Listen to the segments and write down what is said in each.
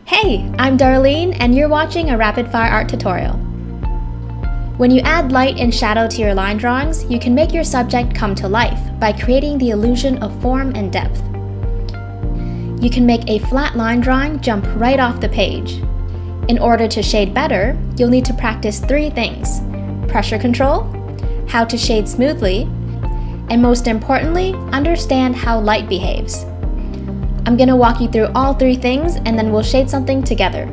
Hey, I'm Darlene and you're watching a rapid fire art tutorial. When you add light and shadow to your line drawings, you can make your subject come to life by creating the illusion of form and depth. You can make a flat line drawing jump right off the page. In order to shade better, you'll need to practice 3 things: pressure control, how to shade smoothly, and most importantly, understand how light behaves. I'm going to walk you through all 3 things and then we'll shade something together.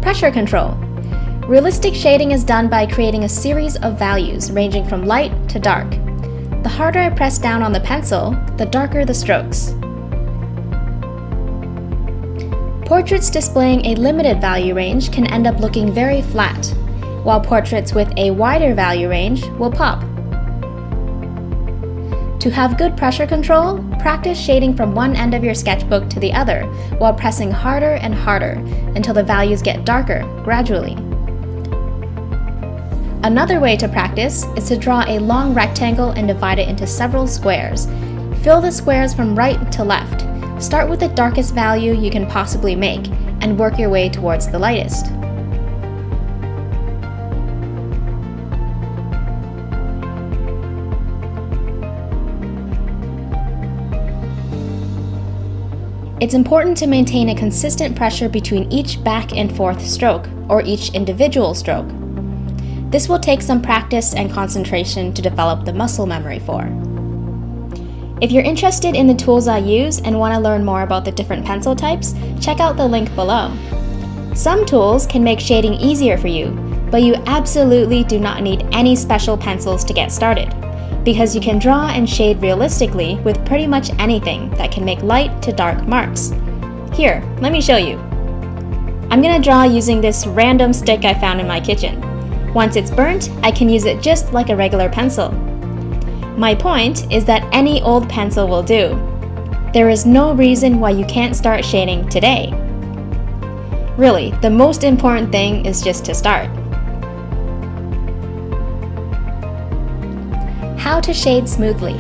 Pressure control. Realistic shading is done by creating a series of values ranging from light to dark. The harder I press down on the pencil, the darker the strokes. Portraits displaying a limited value range can end up looking very flat, while portraits with a wider value range will pop. To have good pressure control, practice shading from one end of your sketchbook to the other while pressing harder and harder until the values get darker gradually. Another way to practice is to draw a long rectangle and divide it into several squares. Fill the squares from right to left. Start with the darkest value you can possibly make and work your way towards the lightest. It's important to maintain a consistent pressure between each back and forth stroke, or each individual stroke. This will take some practice and concentration to develop the muscle memory for. If you're interested in the tools I use and want to learn more about the different pencil types, check out the link below. Some tools can make shading easier for you, but you absolutely do not need any special pencils to get started, because you can draw and shade realistically with pretty much anything that can make light to dark marks. Here, let me show you. I'm gonna draw using this random stick I found in my kitchen. Once it's burnt, I can use it just like a regular pencil. My point is that any old pencil will do. There is no reason why you can't start shading today. Really, the most important thing is just to start. How to shade smoothly.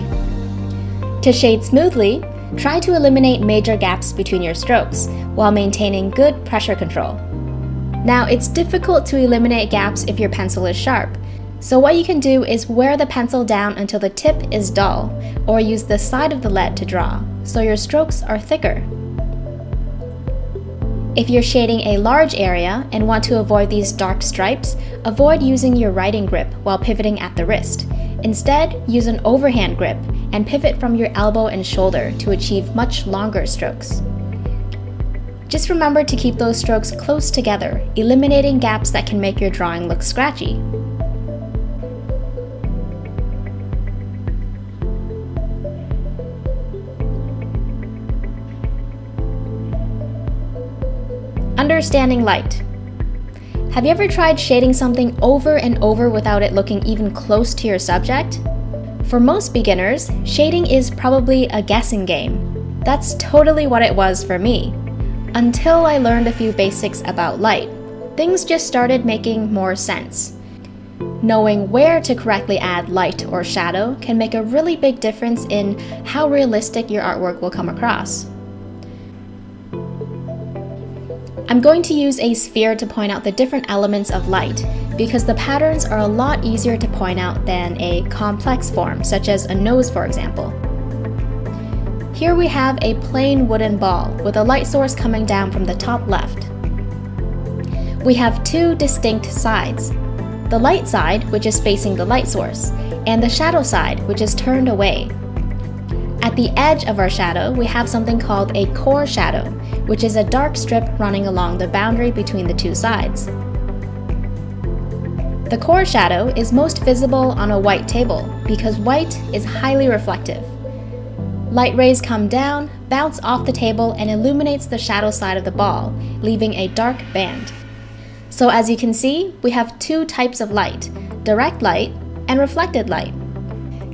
To shade smoothly, try to eliminate major gaps between your strokes while maintaining good pressure control. Now, it's difficult to eliminate gaps if your pencil is sharp. So what you can do is wear the pencil down until the tip is dull, or use the side of the lead to draw, so your strokes are thicker. If you're shading a large area and want to avoid these dark stripes, avoid using your writing grip while pivoting at the wrist. Instead, use an overhand grip and pivot from your elbow and shoulder to achieve much longer strokes. Just remember to keep those strokes close together, eliminating gaps that can make your drawing look scratchy. Understanding light. Have you ever tried shading something over and over without it looking even close to your subject? For most beginners, shading is probably a guessing game. That's totally what it was for me. Until I learned a few basics about light, things just started making more sense. Knowing where to correctly add light or shadow can make a really big difference in how realistic your artwork will come across. I'm going to use a sphere to point out the different elements of light, because the patterns are a lot easier to point out than a complex form, such as a nose, for example. Here we have a plain wooden ball with a light source coming down from the top left. We have 2 distinct sides: the light side, which is facing the light source, and the shadow side, which is turned away. At the edge of our shadow, we have something called a core shadow, which is a dark strip running along the boundary between the 2 sides. The core shadow is most visible on a white table because white is highly reflective. Light rays come down, bounce off the table, and illuminates the shadow side of the ball, leaving a dark band. So as you can see, we have 2 types of light: direct light and reflected light.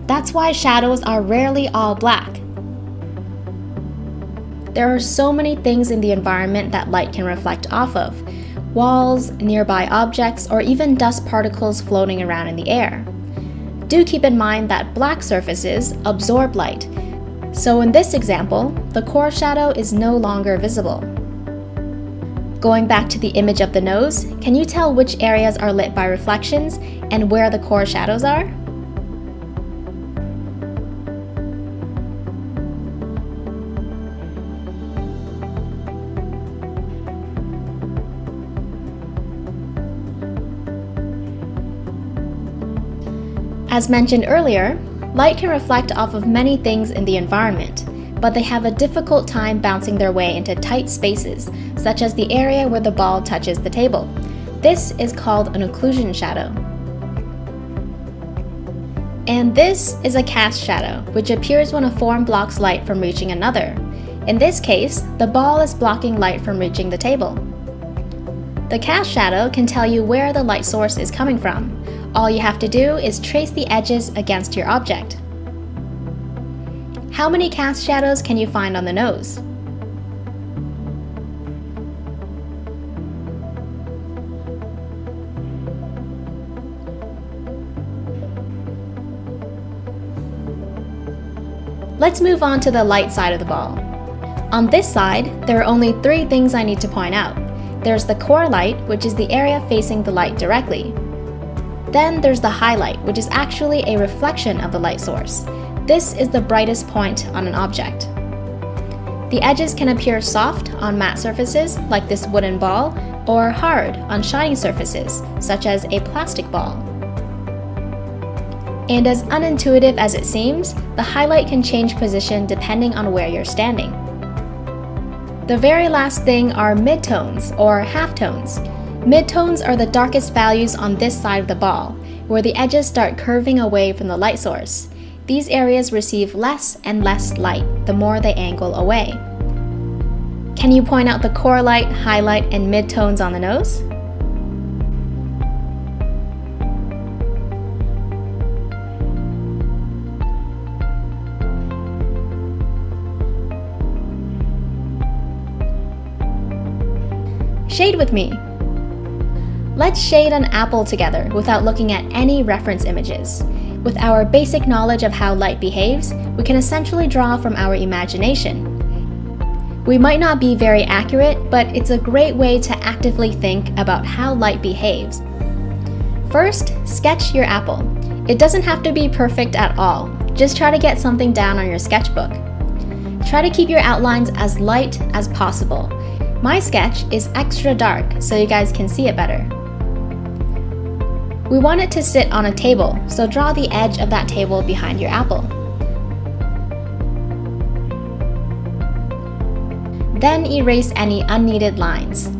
That's why shadows are rarely all black. There are so many things in the environment that light can reflect off of. walls, nearby objects, or even dust particles floating around in the air. Do keep in mind that black surfaces absorb light, so in this example, the core shadow is no longer visible. Going back to the image of the nose, can you tell which areas are lit by reflections and where the core shadows are? As mentioned earlier, light can reflect off of many things in the environment, but they have a difficult time bouncing their way into tight spaces, such as the area where the ball touches the table. This is called an occlusion shadow. And this is a cast shadow, which appears when a form blocks light from reaching another. In this case, the ball is blocking light from reaching the table. The cast shadow can tell you where the light source is coming from. All you have to do is trace the edges against your object. How many cast shadows can you find on the nose? Let's move on to the light side of the ball. On this side, there are only 3 things I need to point out. There's the core light, which is the area facing the light directly. Then there's the highlight, which is actually a reflection of the light source. This is the brightest point on an object. The edges can appear soft on matte surfaces, like this wooden ball, or hard on shiny surfaces, such as a plastic ball. And as unintuitive as it seems, the highlight can change position depending on where you're standing. The very last thing are midtones, or halftones. Midtones are the darkest values on this side of the ball, where the edges start curving away from the light source. These areas receive less and less light the more they angle away. Can you point out the core light, highlight, and midtones on the nose? Shade with me. Let's shade an apple together without looking at any reference images. With our basic knowledge of how light behaves, we can essentially draw from our imagination. We might not be very accurate, but it's a great way to actively think about how light behaves. First, sketch your apple. It doesn't have to be perfect at all. Just try to get something down on your sketchbook. Try to keep your outlines as light as possible. My sketch is extra dark so you guys can see it better. We want it to sit on a table, so draw the edge of that table behind your apple. Then erase any unneeded lines.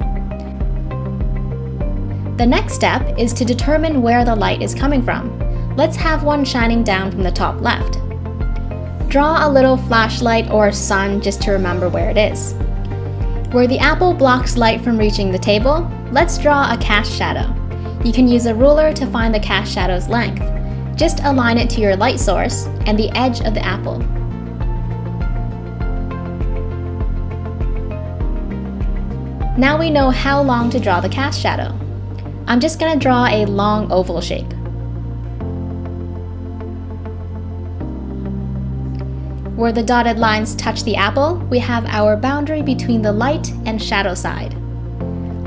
The next step is to determine where the light is coming from. Let's have one shining down from the top left. Draw a little flashlight or sun just to remember where it is. Where the apple blocks light from reaching the table, let's draw a cast shadow. You can use a ruler to find the cast shadow's length. Just align it to your light source and the edge of the apple. Now we know how long to draw the cast shadow. I'm just going to draw a long oval shape. Where the dotted lines touch the apple, we have our boundary between the light and shadow side.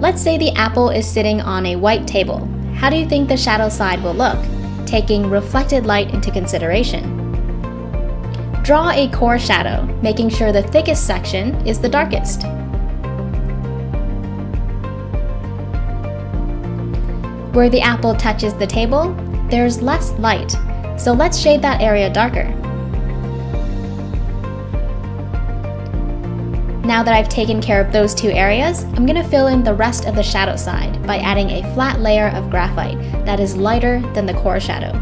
Let's say the apple is sitting on a white table. How do you think the shadow side will look, taking reflected light into consideration? Draw a core shadow, making sure the thickest section is the darkest. Where the apple touches the table, there's less light, so let's shade that area darker. Now that I've taken care of those 2 areas, I'm going to fill in the rest of the shadow side by adding a flat layer of graphite that is lighter than the core shadow.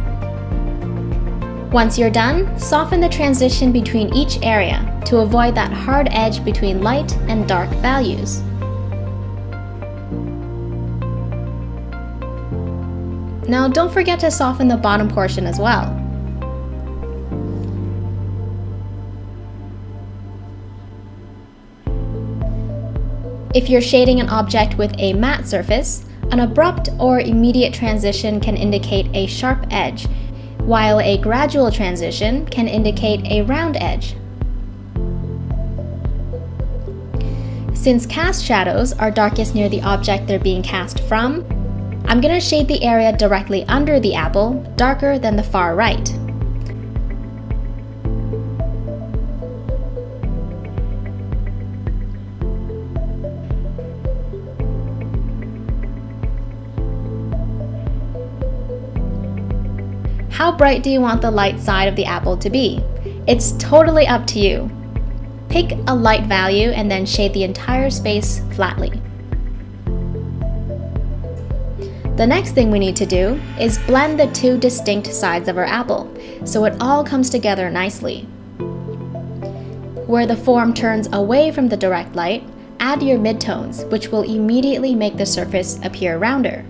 Once you're done, soften the transition between each area to avoid that hard edge between light and dark values. Now don't forget to soften the bottom portion as well. If you're shading an object with a matte surface, an abrupt or immediate transition can indicate a sharp edge, while a gradual transition can indicate a round edge. Since cast shadows are darkest near the object they're being cast from, I'm going to shade the area directly under the apple darker than the far right. How bright do you want the light side of the apple to be? It's totally up to you. Pick a light value and then shade the entire space flatly. The next thing we need to do is blend the two distinct sides of our apple, so it all comes together nicely. Where the form turns away from the direct light, add your midtones, which will immediately make the surface appear rounder.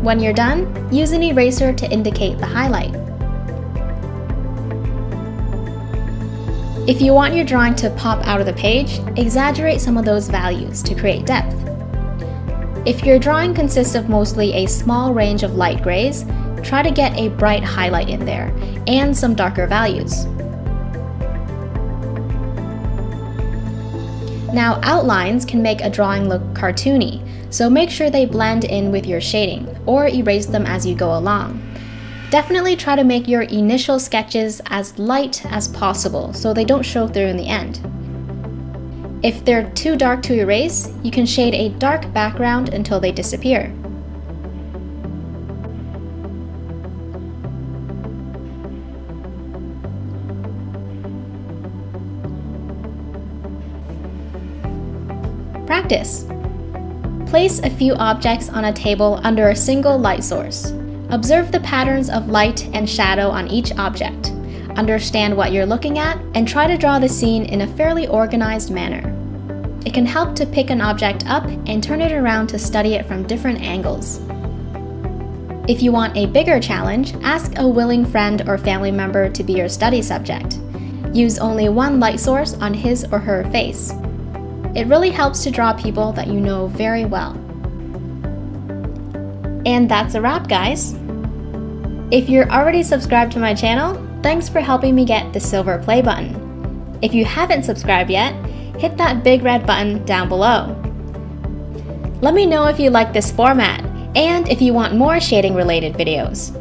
When you're done, use an eraser to indicate the highlight. If you want your drawing to pop out of the page, exaggerate some of those values to create depth. If your drawing consists of mostly a small range of light grays, try to get a bright highlight in there, and some darker values. Now, outlines can make a drawing look cartoony, so make sure they blend in with your shading, or erase them as you go along. Definitely try to make your initial sketches as light as possible so they don't show through in the end. If they're too dark to erase, you can shade a dark background until they disappear. Practice. Place a few objects on a table under a single light source. Observe the patterns of light and shadow on each object. Understand what you're looking at and try to draw the scene in a fairly organized manner. It can help to pick an object up and turn it around to study it from different angles. If you want a bigger challenge, ask a willing friend or family member to be your study subject. Use only one light source on his or her face. It really helps to draw people that you know very well. And that's a wrap, guys! If you're already subscribed to my channel, thanks for helping me get the silver play button. If you haven't subscribed yet, hit that big red button down below. Let me know if you like this format, and if you want more shading related videos.